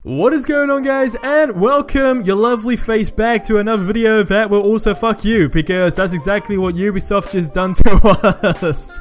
What is going on, guys, and welcome your lovely face back to another video that will also fuck you, because that's exactly what Ubisoft just done to us.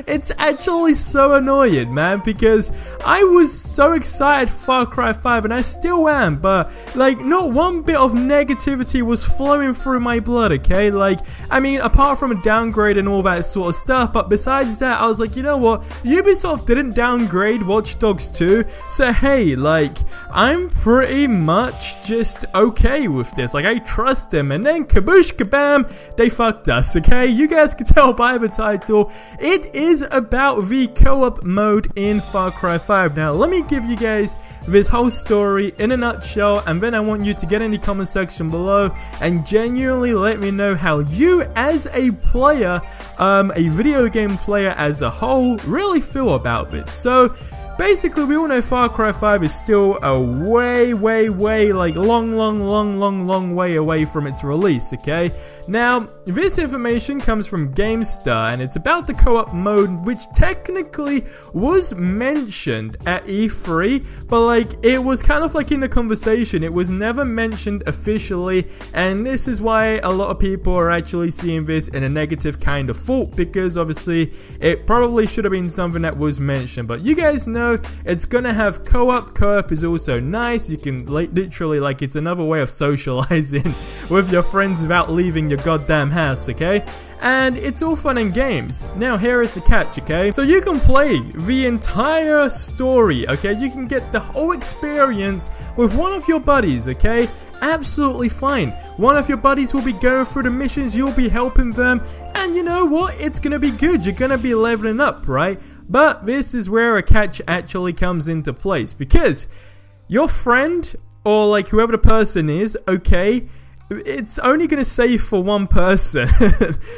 It's actually so annoying, man, because I was so excited for Far Cry 5 and I still am, but like not one bit of negativity was flowing through my blood, okay? Like, I mean, apart from a downgrade and all that sort of stuff, but besides that, I was like, you know what, Ubisoft didn't downgrade Watch Dogs 2, so hey, like, I'm pretty much just okay with this. Like, I trust them, and then kaboosh kabam, they fucked us, okay? You guys can tell by the title, it is about the co-op mode in Far Cry 5. Now, let me give you guys this whole story in a nutshell, and then I want you to get in the comment section below and genuinely let me know how you as a player, a video game player as a whole, really feel about this. So basically, we all know Far Cry 5 is still a way, like long way away from its release, okay? Now, this information comes from GameStar, and it's about the co-op mode, which technically was mentioned at E3, but like, it was kind of like in the conversation, it was never mentioned officially, and this is why a lot of people are actually seeing this in a negative kind of fault, because obviously, it probably should have been something that was mentioned, but you guys know it's gonna have co-op. Co-op is also nice. You can literally, like, it's another way of socializing with your friends without leaving your goddamn house, okay? And it's all fun and games. Now, here is the catch, okay? So you can play the entire story, okay? You can get the whole experience with one of your buddies, okay? Absolutely fine. One of your buddies will be going through the missions, you'll be helping them, and you know what? It's gonna be good. You're gonna be leveling up, right? But this is where a catch actually comes into place, because your friend, or like whoever the person is, okay, it's only going to save for one person.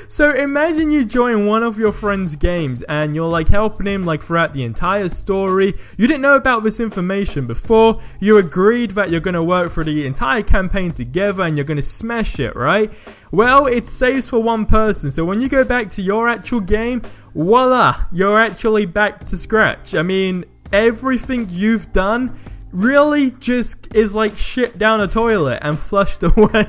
So imagine you join one of your friend's games and you're like helping him like throughout the entire story. You didn't know about this information before. You agreed that you're going to work for the entire campaign together and you're going to smash it, right? Well, it saves for one person. So when you go back to your actual game, voila, you're actually back to scratch. I mean, everything you've done really just is like shit down a toilet and flushed away.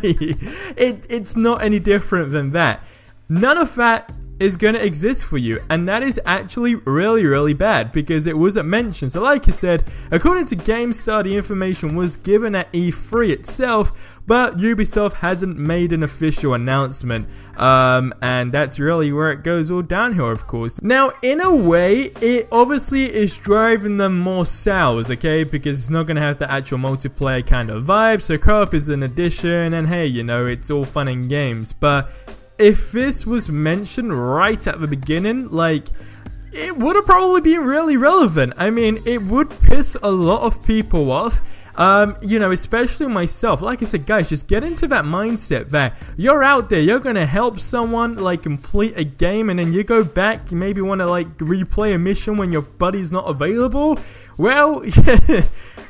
It's not any different than that. None of that is going to exist for you, and that is actually really bad because it wasn't mentioned. So like I said, according to GameStar, the information was given at E3 itself, but Ubisoft hasn't made an official announcement, and that's really where it goes all downhill, of course. Now, in a way, it obviously is driving them more sales, okay, because it's not going to have the actual multiplayer kind of vibe, so co-op is an addition, and hey, you know, it's all fun and games, but if this was mentioned right at the beginning, like, it would have probably been really relevant. I mean, it would piss a lot of people off, you know, especially myself. Like I said, guys, just get into that mindset that you're out there, you're gonna help someone, like, complete a game, and then you go back, you maybe want to, like, replay a mission when your buddy's not available. Well,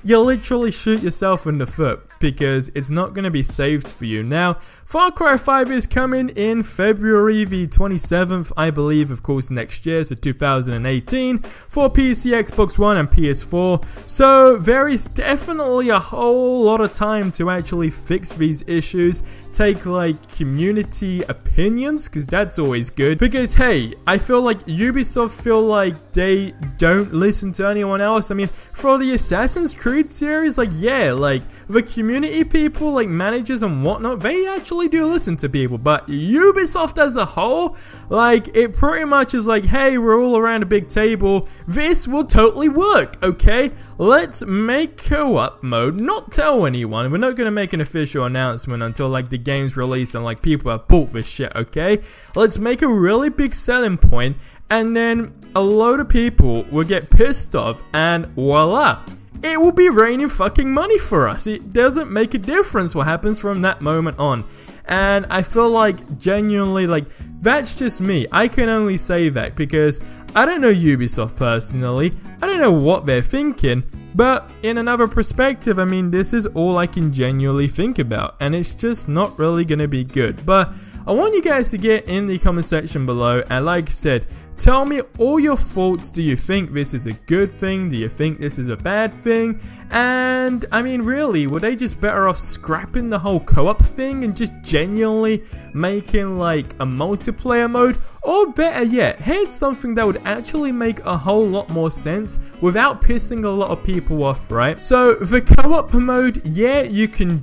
you literally shoot yourself in the foot, because it's not going to be saved for you. Now, Far Cry 5 is coming in February the 27th, I believe, of course, next year, so 2018, for PC, Xbox One, and PS4. So, there is definitely a whole lot of time to actually fix these issues, take, like, community opinions, because that's always good. Because, hey, I feel like Ubisoft feel like they don't listen to anyone else. I mean, for the Assassin's Creed series, like, yeah, like, the community people, like, managers and whatnot, they actually do listen to people, but Ubisoft as a whole, like, it pretty much is like, hey, we're all around a big table, this will totally work, okay? Let's make co-op mode, not tell anyone, we're not gonna make an official announcement until, like, the game's released and, like, people have bought this shit, okay? Let's make a really big selling point, and then a load of people will get pissed off, and voila, it will be raining fucking money for us. It doesn't make a difference what happens from that moment on. And I feel like genuinely, like, that's just me. I can only say that because I don't know Ubisoft personally. I don't know what they're thinking. But in another perspective, I mean, this is all I can genuinely think about, and it's just not really going to be good. But I want you guys to get in the comment section below, and like I said, tell me all your thoughts. Do you think this is a good thing? Do you think this is a bad thing? And I mean, really, were they just better off scrapping the whole co-op thing and just genuinely making like a multiplayer mode? Or better yet, here's something that would actually make a whole lot more sense without pissing a lot of people off, right? So the co-op mode, yeah, you can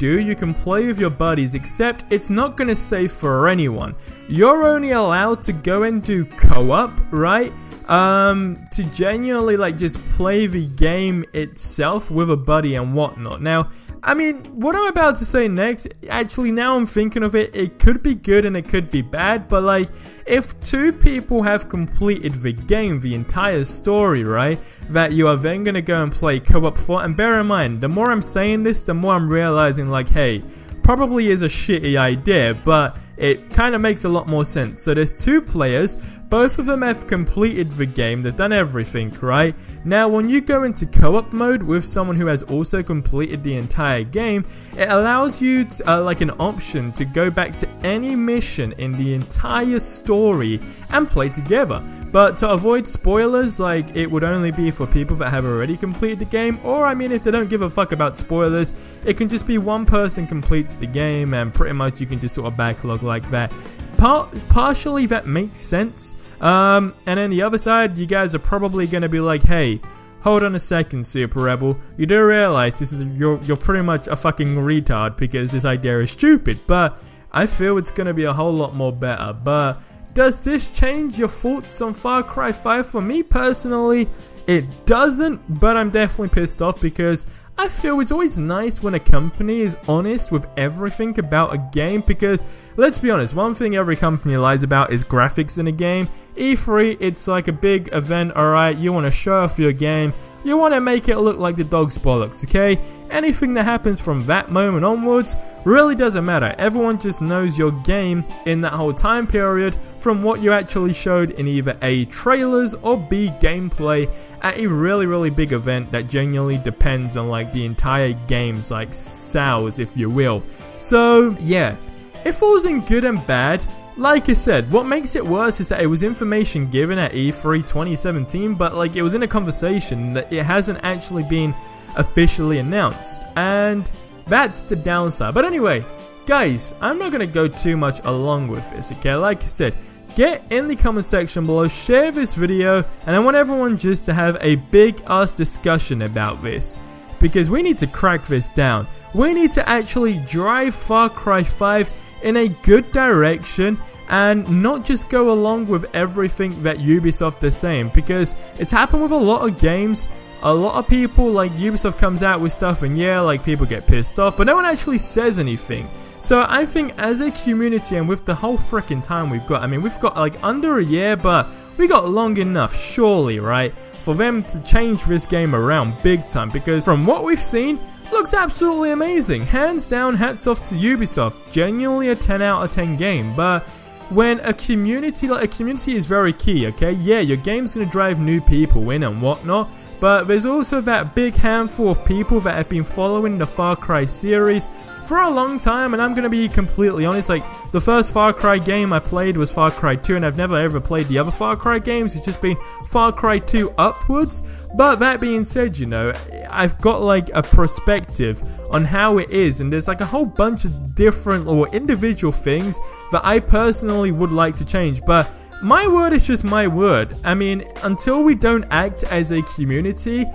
play with your buddies, except it's not gonna save for anyone. You're only allowed to go and do co-op, right? To genuinely like just play the game itself with a buddy and whatnot. Now, I mean, what I'm about to say next, actually now I'm thinking of it, it could be good and it could be bad, but like, if two people have completed the game, the entire story, right, that you are then gonna go and play co-op for, and bear in mind, the more I'm saying this, the more I'm realizing like, hey, probably is a shitty idea, but it kind of makes a lot more sense. So there's two players, both of them have completed the game, they've done everything, right? Now when you go into co-op mode with someone who has also completed the entire game, it allows you to, like an option to go back to any mission in the entire story and play together. But to avoid spoilers, like it would only be for people that have already completed the game, or I mean if they don't give a fuck about spoilers, it can just be one person completes the game and pretty much you can just sort of backlog like that. Partially that makes sense, and then the other side, you guys are probably gonna be like, hey, hold on a second, SuperRebel, you do realize this is you're pretty much a fucking retard because this idea is stupid. But I feel it's gonna be a whole lot more better. But does this change your thoughts on Far Cry 5? For me personally, it doesn't, but I'm definitely pissed off because I feel it's always nice when a company is honest with everything about a game, because let's be honest, one thing every company lies about is graphics in a game. E3, it's like a big event, alright, you want to show off your game, you want to make it look like the dog's bollocks, okay? Anything that happens from that moment onwards really doesn't matter. Everyone just knows your game in that whole time period from what you actually showed in either A, trailers, or B, gameplay at a really big event that genuinely depends on like the entire game's like sales, if you will. So yeah, it falls in good and bad. Like I said, what makes it worse is that it was information given at E3 2017, but like it was in a conversation that it hasn't actually been officially announced, and that's the downside. But anyway, guys, I'm not gonna go too much along with this, okay? Like I said, get in the comment section below, share this video, and I want everyone just to have a big ass discussion about this, because we need to crack this down. We need to actually drive Far Cry 5 in a good direction and not just go along with everything that Ubisoft is saying, because it's happened with a lot of games. A lot of people, like Ubisoft comes out with stuff and yeah, like people get pissed off, but no one actually says anything. So I think as a community and with the whole freaking time we've got, I mean we've got like under a year, but we got long enough surely, right, for them to change this game around big time, because from what we've seen, looks absolutely amazing. Hands down, hats off to Ubisoft. Genuinely a 10 out of 10 game. But when a community, like a community is very key, okay? Yeah, your game's gonna drive new people in and whatnot, but there's also that big handful of people that have been following the Far Cry series for a long time, and I'm gonna be completely honest, like the first Far Cry game I played was Far Cry 2, and I've never ever played the other Far Cry games. It's just been Far Cry 2 upwards. But that being said, you know, I've got like a perspective on how it is, and there's like a whole bunch of different or individual things that I personally would like to change. But my word is just my word. I mean, until we don't act as a community,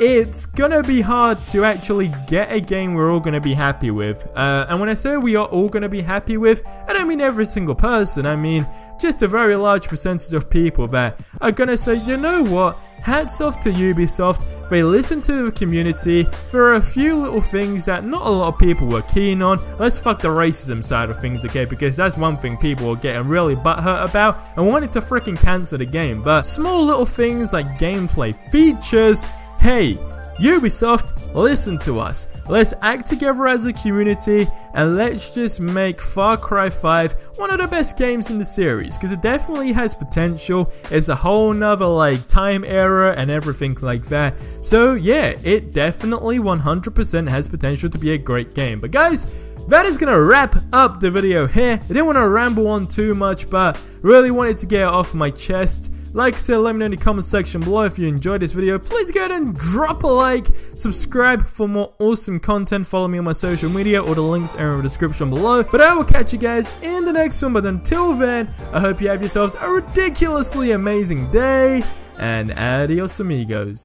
it's gonna be hard to actually get a game we're all gonna be happy with. And when I say we are all gonna be happy with, I don't mean every single person. I mean just a very large percentage of people that are gonna say, you know what, hats off to Ubisoft, they listened to the community. There are a few little things that not a lot of people were keen on. Let's fuck the racism side of things, okay, because that's one thing people are getting really butthurt about and wanted to freaking cancel the game. But small little things like gameplay features, hey, Ubisoft, listen to us. Let's act together as a community and let's just make Far Cry 5 one of the best games in the series, because it definitely has potential. It's a whole nother like time era and everything like that. So yeah, it definitely 100% has potential to be a great game. But guys, that is gonna wrap up the video here. I didn't want to ramble on too much, but really wanted to get it off my chest. Like I said, let me know in the comment section below if you enjoyed this video. Please go ahead and drop a like, subscribe for more awesome content, follow me on my social media, all the links are in the description below. But I will catch you guys in the next one, but until then, I hope you have yourselves a ridiculously amazing day, and adios amigos.